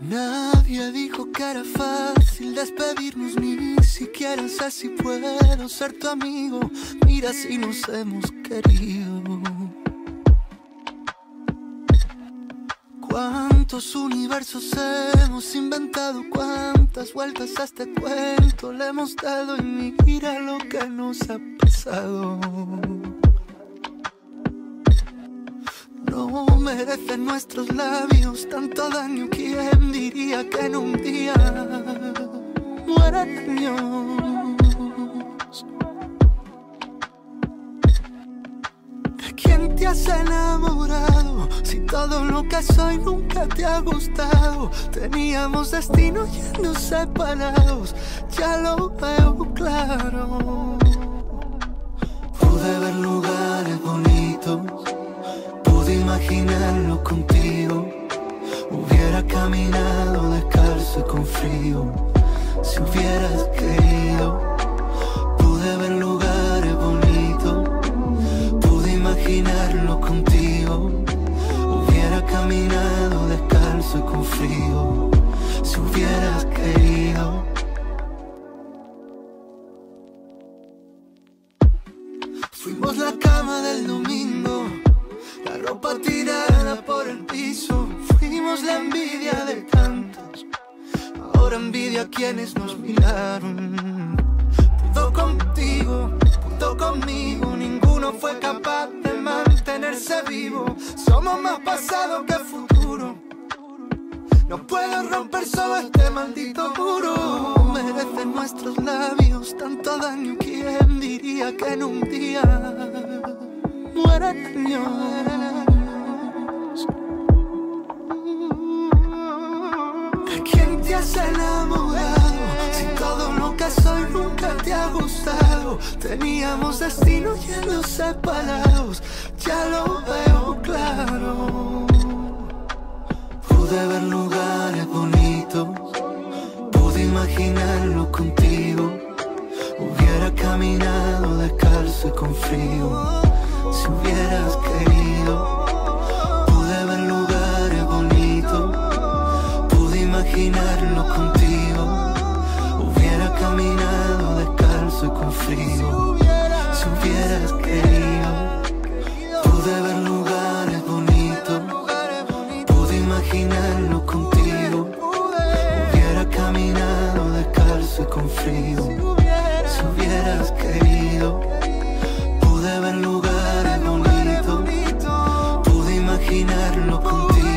Nadie dijo que era fácil despedirnos, ni siquiera sé si puedo ser tu amigo. Mira si nos hemos querido. Cuántos universos hemos inventado, cuántas vueltas a este cuento le hemos dado, y mira lo que nos ha pasado. No merecen nuestros labios tanto daño. ¿Quién diría que en un día mueran años? ¿De quién te has enamorado? Si todo lo que soy nunca te ha gustado. Teníamos destino yendo separados, ya lo veo claro. Pude ver lugares bonitos, pude imaginarlo contigo. Hubiera caminado descalzo y con frío si hubieras querido. Pude ver lugares bonitos, pude imaginarlo contigo. Hubiera caminado descalzo y con frío si hubieras querido. Fuimos la cama del domingo, la ropa tirada por el piso. Fuimos la envidia de tantos, ahora envidia a quienes nos miraron. Pudo contigo, pudo conmigo, ninguno fue capaz de mantenerse vivo. Somos más pasado que futuro, no puedo romper solo este maldito muro. Merecen nuestros labios tanto daño. ¿Quién diría que en un día mueran años? ¿De quién te has enamorado? Si todo lo que soy nunca te ha gustado. Teníamos destino yendo separados, ya lo veo claro. Pude ver lugares bonitos, pude imaginarlo contigo. Hubiera caminado descalzo y con frío si hubieras querido. Pude ver lugares bonitos, pude imaginarlo contigo. Hubiera caminado descalzo y con frío si hubieras querido. Pude ver lugares bonitos, pude imaginarlo contigo. Hubiera caminado descalzo y con frío si hubieras querido. Pude ver lugares bonitos, pude imaginarlo contigo.